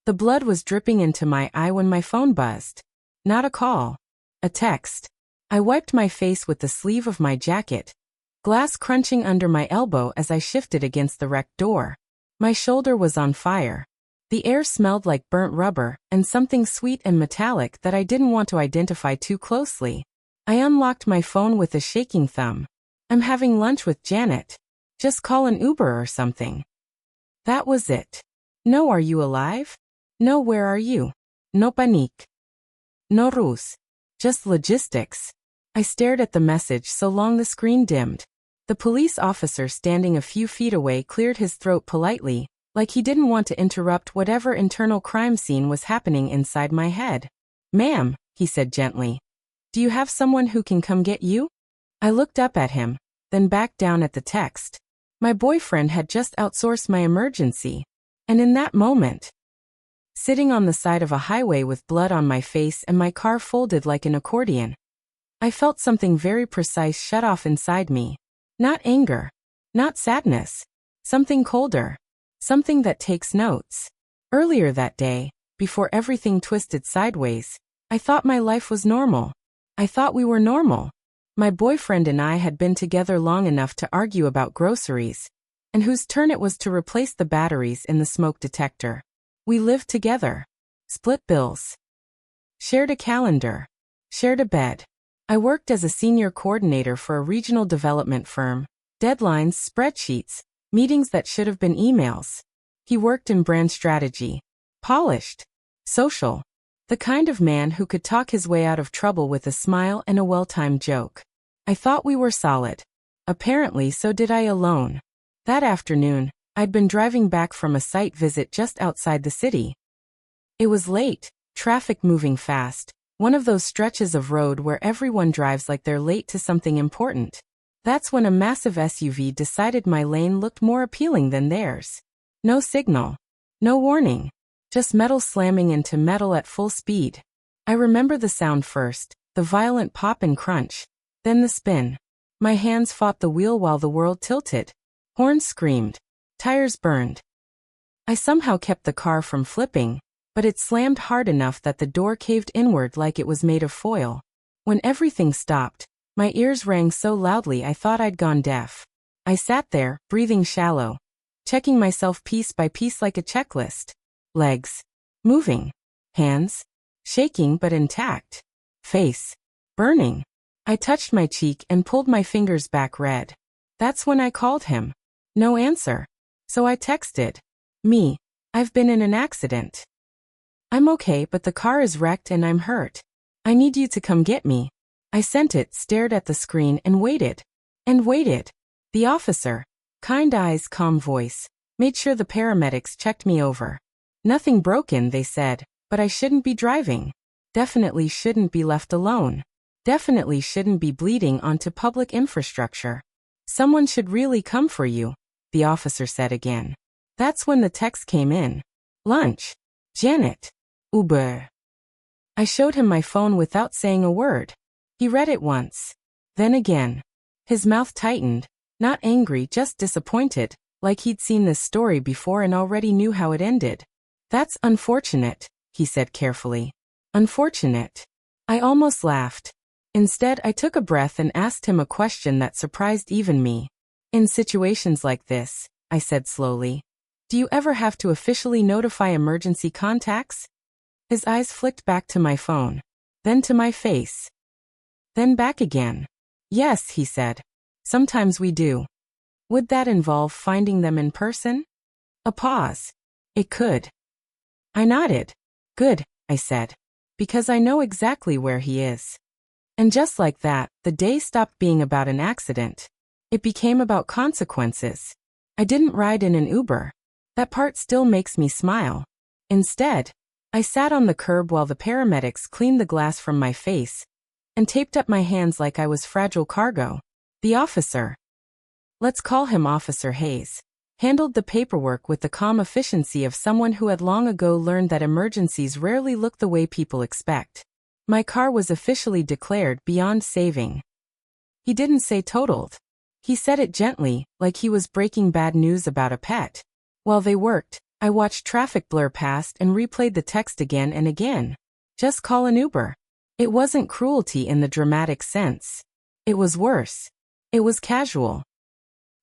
The blood was dripping into my eye when my phone buzzed. Not a call. A text. I wiped my face with the sleeve of my jacket, glass crunching under my elbow as I shifted against the wrecked door. My shoulder was on fire. The air smelled like burnt rubber and something sweet and metallic that I didn't want to identify too closely. I unlocked my phone with a shaking thumb. I'm having lunch with Janet. Just call an Uber or something. That was it. No, are you alive? No, where are you? No panique. No ruse. Just logistics. I stared at the message so long the screen dimmed. The police officer standing a few feet away cleared his throat politely, like he didn't want to interrupt whatever internal crime scene was happening inside my head. Ma'am, he said gently. Do you have someone who can come get you? I looked up at him, then back down at the text. My boyfriend had just outsourced my emergency. And in that moment, sitting on the side of a highway with blood on my face and my car folded like an accordion, I felt something very precise shut off inside me. Not anger. Not sadness. Something colder. Something that takes notes. Earlier that day, before everything twisted sideways, I thought my life was normal. I thought we were normal. My boyfriend and I had been together long enough to argue about groceries, and whose turn it was to replace the batteries in the smoke detector. We lived together. Split bills. Shared a calendar. Shared a bed. I worked as a senior coordinator for a regional development firm. Deadlines, spreadsheets, meetings that should have been emails. He worked in brand strategy. Polished. Social. The kind of man who could talk his way out of trouble with a smile and a well-timed joke. I thought we were solid. Apparently so did I alone. That afternoon, I'd been driving back from a site visit just outside the city. It was late, traffic moving fast, one of those stretches of road where everyone drives like they're late to something important. That's when a massive SUV decided my lane looked more appealing than theirs. No signal. No warning. Just metal slamming into metal at full speed. I remember the sound first, the violent pop and crunch, then the spin. My hands fought the wheel while the world tilted. Horns screamed. Tires burned. I somehow kept the car from flipping, but it slammed hard enough that the door caved inward like it was made of foil. When everything stopped, my ears rang so loudly I thought I'd gone deaf. I sat there, breathing shallow, checking myself piece by piece like a checklist. Legs. Moving. Hands. Shaking but intact. Face. Burning. I touched my cheek and pulled my fingers back red. That's when I called him. No answer. So I texted. Me. I've been in an accident. I'm okay, but the car is wrecked and I'm hurt. I need you to come get me. I sent it, stared at the screen and waited. And waited. The officer, kind eyes, calm voice, made sure the paramedics checked me over. Nothing broken, they said, but I shouldn't be driving. Definitely shouldn't be left alone. Definitely shouldn't be bleeding onto public infrastructure. Someone should really come for you, the officer said again. That's when the text came in. Lunch. Janet. Uber. I showed him my phone without saying a word. He read it once. Then again. His mouth tightened. Not angry, just disappointed, like he'd seen this story before and already knew how it ended. That's unfortunate, he said carefully. Unfortunate. I almost laughed. Instead, I took a breath and asked him a question that surprised even me. In situations like this, I said slowly, do you ever have to officially notify emergency contacts? His eyes flicked back to my phone, then to my face, then back again. Yes, he said. Sometimes we do. Would that involve finding them in person? A pause. It could. I nodded. Good, I said. Because I know exactly where he is. And just like that, the day stopped being about an accident. It became about consequences. I didn't ride in an Uber. That part still makes me smile. Instead, I sat on the curb while the paramedics cleaned the glass from my face and taped up my hands like I was fragile cargo. The officer, let's call him Officer Hayes, handled the paperwork with the calm efficiency of someone who had long ago learned that emergencies rarely look the way people expect. My car was officially declared beyond saving. He didn't say totaled. He said it gently, like he was breaking bad news about a pet. While they worked, I watched traffic blur past and replayed the text again and again. Just call an Uber. It wasn't cruelty in the dramatic sense. It was worse. It was casual.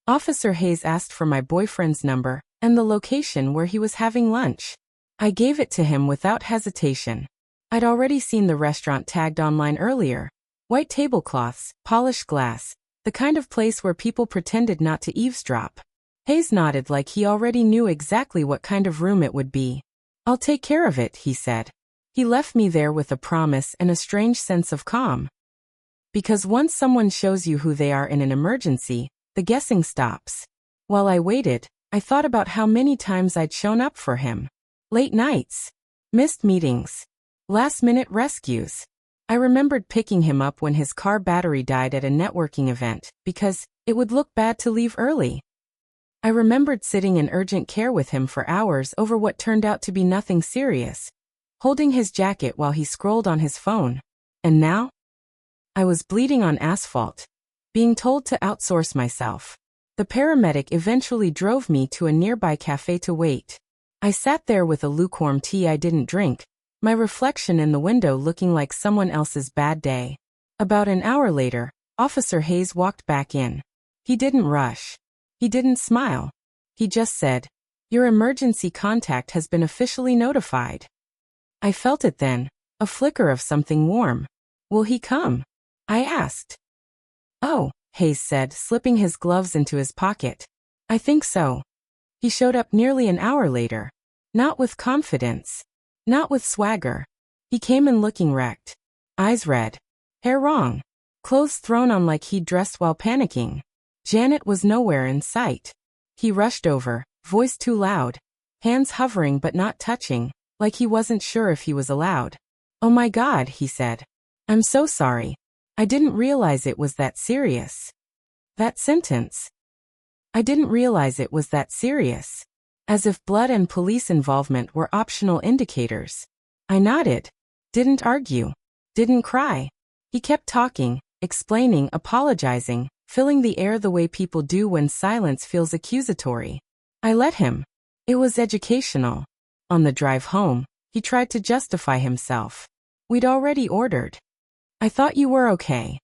Officer Hayes asked for my boyfriend's number and the location where he was having lunch. I gave it to him without hesitation. I'd already seen the restaurant tagged online earlier. White tablecloths, polished glass, the kind of place where people pretended not to eavesdrop. Hayes nodded like he already knew exactly what kind of room it would be. I'll take care of it, he said. He left me there with a promise and a strange sense of calm. Because once someone shows you who they are in an emergency, the guessing stops. While I waited, I thought about how many times I'd shown up for him. Late nights. Missed meetings. Last-minute rescues. I remembered picking him up when his car battery died at a networking event, because it would look bad to leave early. I remembered sitting in urgent care with him for hours over what turned out to be nothing serious, holding his jacket while he scrolled on his phone. And now? I was bleeding on asphalt, being told to outsource myself. The paramedic eventually drove me to a nearby cafe to wait. I sat there with a lukewarm tea I didn't drink, my reflection in the window looking like someone else's bad day. About an hour later, Officer Hayes walked back in. He didn't rush. He didn't smile. He just said, "Your emergency contact has been officially notified." I felt it then, a flicker of something warm. "Will he come?" I asked. "Oh," Hayes said, slipping his gloves into his pocket. "I think so." He showed up nearly an hour later. Not with confidence. Not with swagger. He came in looking wrecked. Eyes red. Hair wrong. Clothes thrown on like he'd dressed while panicking. Janet was nowhere in sight. He rushed over, voice too loud. Hands hovering but not touching, like he wasn't sure if he was allowed. "Oh my God," he said. "I'm so sorry. I didn't realize it was that serious." That sentence. I didn't realize it was that serious. As if blood and police involvement were optional indicators. I nodded. Didn't argue. Didn't cry. He kept talking, explaining, apologizing, filling the air the way people do when silence feels accusatory. I let him. It was educational. On the drive home, he tried to justify himself. "We'd already ordered. I thought you were okay.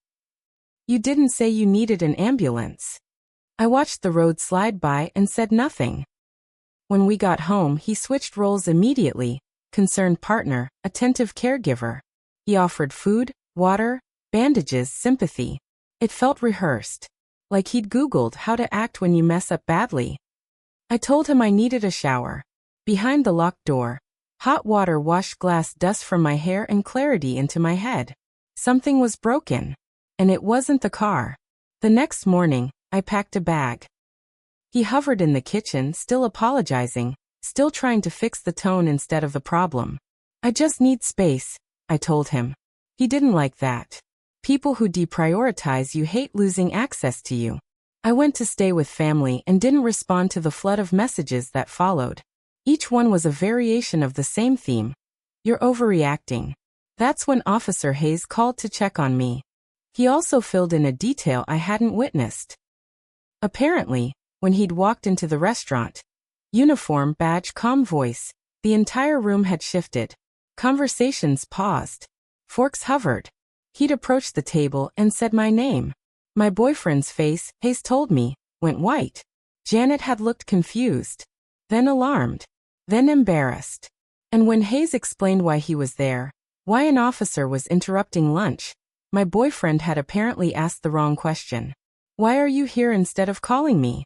You didn't say you needed an ambulance." I watched the road slide by and said nothing. When we got home, he switched roles immediately, concerned partner, attentive caregiver. He offered food, water, bandages, sympathy. It felt rehearsed. Like he'd Googled how to act when you mess up badly. I told him I needed a shower. Behind the locked door, hot water washed glass dust from my hair and clarity into my head. Something was broken. And it wasn't the car. The next morning, I packed a bag. He hovered in the kitchen, still apologizing, still trying to fix the tone instead of the problem. "I just need space," I told him. He didn't like that. People who deprioritize you hate losing access to you. I went to stay with family and didn't respond to the flood of messages that followed. Each one was a variation of the same theme. "You're overreacting." That's when Officer Hayes called to check on me. He also filled in a detail I hadn't witnessed. Apparently, when he'd walked into the restaurant, uniform, badge, calm voice, the entire room had shifted. Conversations paused. Forks hovered. He'd approached the table and said my name. My boyfriend's face, Hayes told me, went white. Janet had looked confused, then alarmed, then embarrassed. And when Hayes explained why he was there, why an officer was interrupting lunch, my boyfriend had apparently asked the wrong question. "Why are you here instead of calling me?"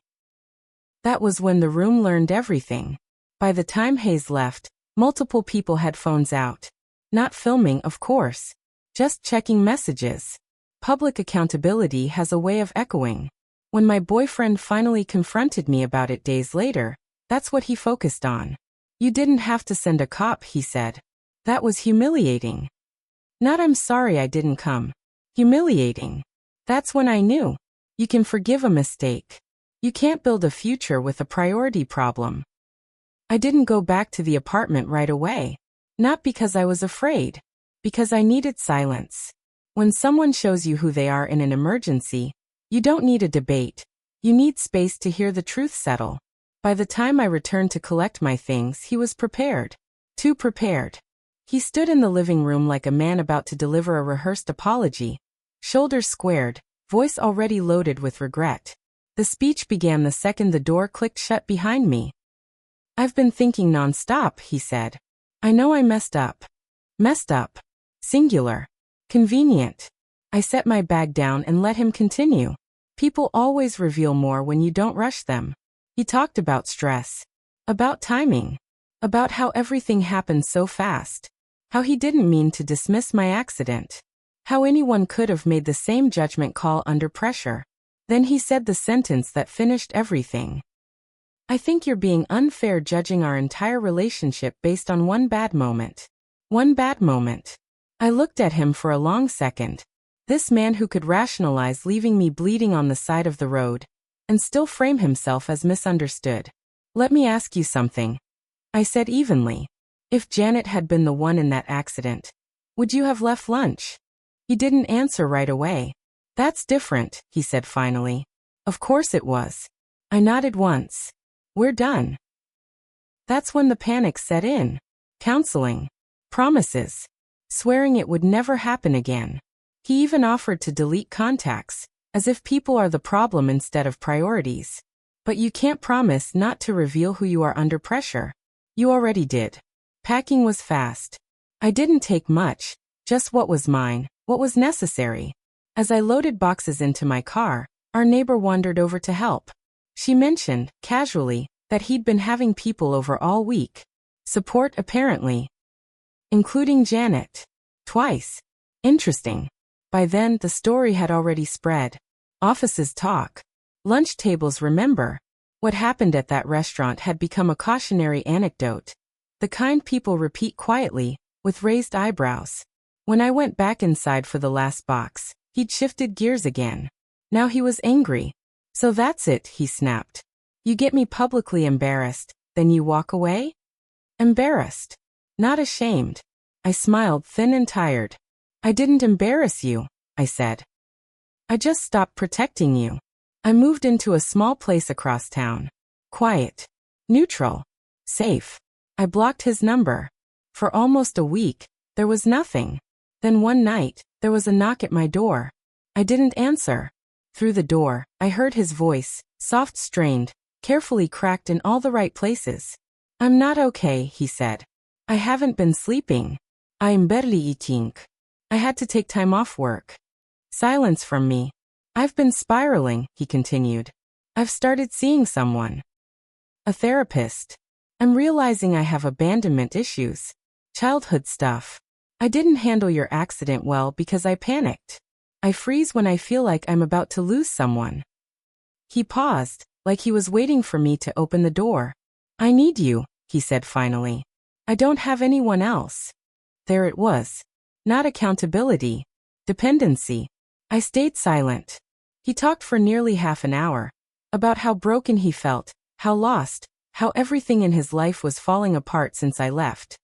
That was when the room learned everything. By the time Hayes left, multiple people had phones out. Not filming, of course. Just checking messages. Public accountability has a way of echoing. When my boyfriend finally confronted me about it days later, that's what he focused on. "You didn't have to send a cop," he said. That was humiliating. Not "I'm sorry I didn't come." Humiliating. That's when I knew. You can forgive a mistake. You can't build a future with a priority problem. I didn't go back to the apartment right away. Not because I was afraid. Because I needed silence. When someone shows you who they are in an emergency, you don't need a debate. You need space to hear the truth settle. By the time I returned to collect my things, he was prepared. Too prepared. He stood in the living room like a man about to deliver a rehearsed apology, shoulders squared, voice already loaded with regret. The speech began the second the door clicked shut behind me. "I've been thinking non-stop," he said. "I know I messed up. Messed up. Singular. Convenient." I set my bag down and let him continue. People always reveal more when you don't rush them. He talked about stress. About timing. About how everything happened so fast. How he didn't mean to dismiss my accident. How anyone could have made the same judgment call under pressure. Then he said the sentence that finished everything. "I think you're being unfair judging our entire relationship based on one bad moment." One bad moment. I looked at him for a long second. This man who could rationalize leaving me bleeding on the side of the road, and still frame himself as misunderstood. "Let me ask you something," I said evenly. "If Janet had been the one in that accident, would you have left lunch?" He didn't answer right away. "That's different," he said finally. "Of course it was." I nodded once. "We're done." That's when the panic set in. Counseling. Promises. Swearing it would never happen again. He even offered to delete contacts, as if people are the problem instead of priorities. But you can't promise not to reveal who you are under pressure. You already did. Packing was fast. I didn't take much, just what was mine, what was necessary. As I loaded boxes into my car, our neighbor wandered over to help. She mentioned, casually, that he'd been having people over all week. Support apparently. Including Janet. Twice. Interesting. By then, the story had already spread. Offices talk. Lunch tables remember. What happened at that restaurant had become a cautionary anecdote. The kind people repeat quietly, with raised eyebrows. When I went back inside for the last box, he'd shifted gears again. Now he was angry. "So that's it," he snapped. "You get me publicly embarrassed, then you walk away?" Embarrassed. Not ashamed. I smiled, thin and tired. "I didn't embarrass you," I said. "I just stopped protecting you." I moved into a small place across town. Quiet. Neutral. Safe. I blocked his number. For almost a week, there was nothing. Then one night, there was a knock at my door. I didn't answer. Through the door, I heard his voice, soft, strained, carefully cracked in all the right places. "I'm not okay," he said. "I haven't been sleeping. I'm barely eating. I had to take time off work." Silence from me. "I've been spiraling," he continued. "I've started seeing someone. A therapist. I'm realizing I have abandonment issues. Childhood stuff. I didn't handle your accident well because I panicked. I freeze when I feel like I'm about to lose someone." He paused, like he was waiting for me to open the door. "I need you," he said finally. "I don't have anyone else." There it was. Not accountability. Dependency. I stayed silent. He talked for nearly half an hour. About how broken he felt, how lost, how everything in his life was falling apart since I left.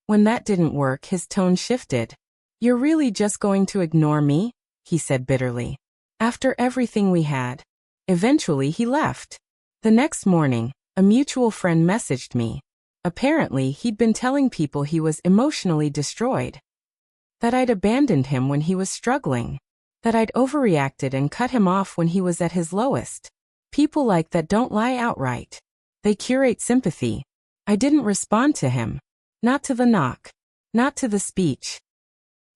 When that didn't work, his tone shifted. "You're really just going to ignore me?" he said bitterly. "After everything we had." Eventually he left. The next morning, a mutual friend messaged me. Apparently, he'd been telling people he was emotionally destroyed. That I'd abandoned him when he was struggling. That I'd overreacted and cut him off when he was at his lowest. People like that don't lie outright. They curate sympathy. I didn't respond to him. Not to the knock. Not to the speech.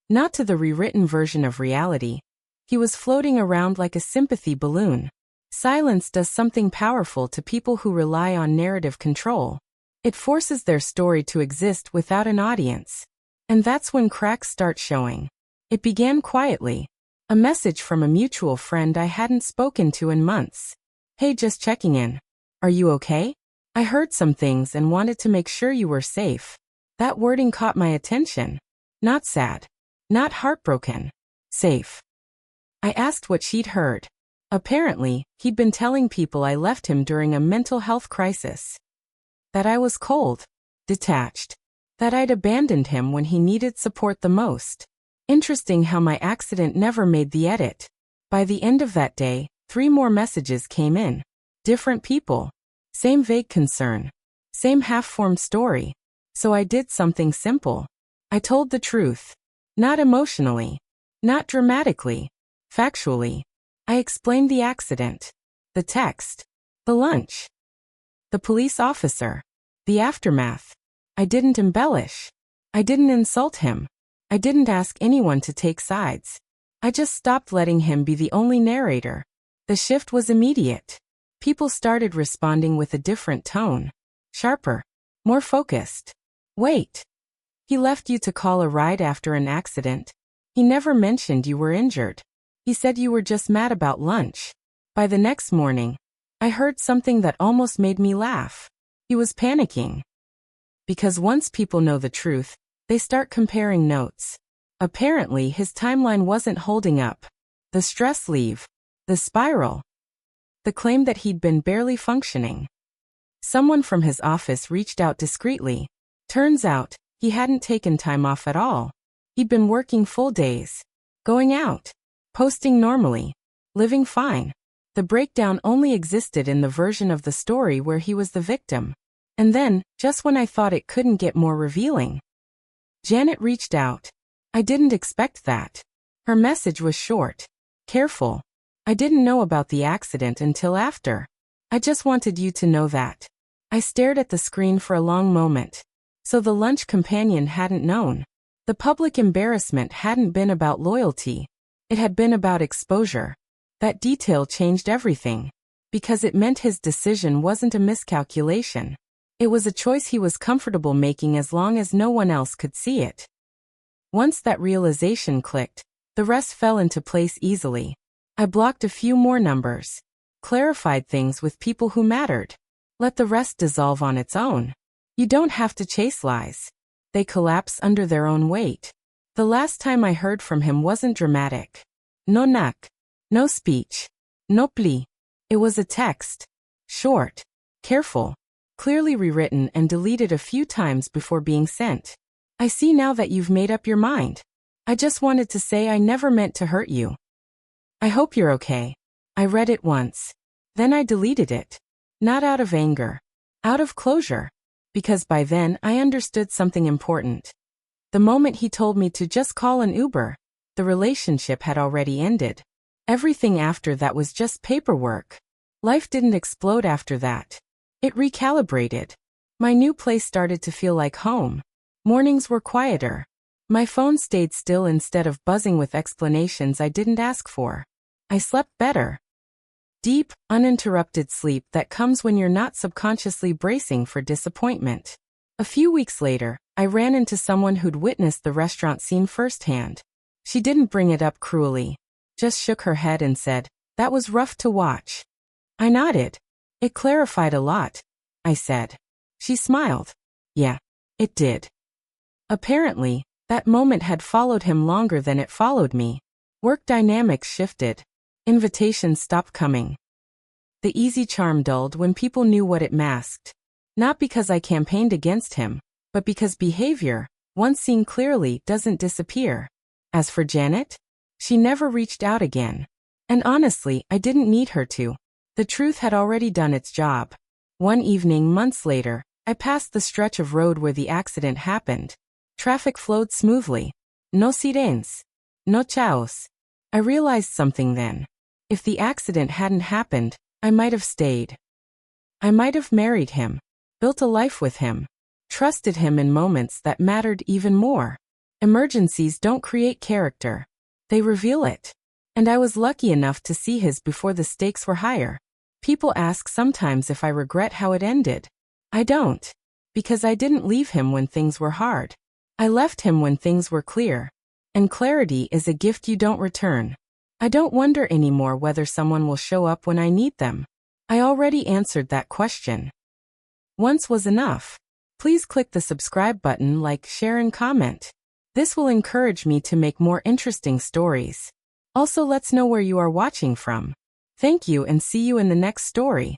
Not to the rewritten version of reality. He was floating around like a sympathy balloon. Silence does something powerful to people who rely on narrative control. It forces their story to exist without an audience. And that's when cracks start showing. It began quietly. A message from a mutual friend I hadn't spoken to in months. "Hey, just checking in. Are you okay? I heard some things and wanted to make sure you were safe." That wording caught my attention. Not sad. Not heartbroken. Safe. I asked what she'd heard. Apparently, he'd been telling people I left him during a mental health crisis. That I was cold. Detached. That I'd abandoned him when he needed support the most. Interesting how my accident never made the edit. By the end of that day, 3 more messages came in. Different people. Same vague concern. Same half-formed story. So I did something simple. I told the truth. Not emotionally. Not dramatically. Factually. I explained the accident. The text. The lunch. The police officer. The aftermath. I didn't embellish. I didn't insult him. I didn't ask anyone to take sides. I just stopped letting him be the only narrator. The shift was immediate. People started responding with a different tone. Sharper. More focused. Wait. He left you to call a ride after an accident. He never mentioned you were injured. He said you were just mad about lunch. By the next morning, I heard something that almost made me laugh. He was panicking. Because once people know the truth, they start comparing notes. Apparently, his timeline wasn't holding up. The stress leave. The spiral. The claim that he'd been barely functioning. Someone from his office reached out discreetly. Turns out, he hadn't taken time off at all. He'd been working full days. Going out. Posting normally. Living fine. The breakdown only existed in the version of the story where he was the victim. And then, just when I thought it couldn't get more revealing, Janet reached out. I didn't expect that. Her message was short. Careful. I didn't know about the accident until after. I just wanted you to know that. I stared at the screen for a long moment. So the lunch companion hadn't known. The public embarrassment hadn't been about loyalty. It had been about exposure. That detail changed everything. Because it meant his decision wasn't a miscalculation. It was a choice he was comfortable making as long as no one else could see it. Once that realization clicked, the rest fell into place easily. I blocked a few more numbers. Clarified things with people who mattered. Let the rest dissolve on its own. You don't have to chase lies. They collapse under their own weight. The last time I heard from him wasn't dramatic. No knock. No speech. No plea. It was a text. Short. Careful. Clearly rewritten and deleted a few times before being sent. I see now that you've made up your mind. I just wanted to say I never meant to hurt you. I hope you're okay. I read it once. Then I deleted it. Not out of anger. Out of closure. Because by then I understood something important. The moment he told me to just call an Uber, the relationship had already ended. Everything after that was just paperwork. Life didn't explode after that. It recalibrated. My new place started to feel like home. Mornings were quieter. My phone stayed still instead of buzzing with explanations I didn't ask for. I slept better. Deep, uninterrupted sleep that comes when you're not subconsciously bracing for disappointment. A few weeks later, I ran into someone who'd witnessed the restaurant scene firsthand. She didn't bring it up cruelly. Just shook her head and said, "That was rough to watch." I nodded. "It clarified a lot," I said. She smiled. "Yeah, it did." Apparently, that moment had followed him longer than it followed me. Work dynamics shifted. Invitations stopped coming. The easy charm dulled when people knew what it masked. Not because I campaigned against him, but because behavior, once seen clearly, doesn't disappear. As for Janet, she never reached out again. And honestly, I didn't need her to. The truth had already done its job. One evening, months later, I passed the stretch of road where the accident happened. Traffic flowed smoothly. No sirens. No chaos. I realized something then. If the accident hadn't happened, I might have stayed. I might have married him, built a life with him, trusted him in moments that mattered even more. Emergencies don't create character. They reveal it. And I was lucky enough to see his before the stakes were higher. People ask sometimes if I regret how it ended. I don't. Because I didn't leave him when things were hard. I left him when things were clear. And clarity is a gift you don't return. I don't wonder anymore whether someone will show up when I need them. I already answered that question. Once was enough. Please click the subscribe button, like, share, and comment. This will encourage me to make more interesting stories. Also, let's know where you are watching from. Thank you and see you in the next story.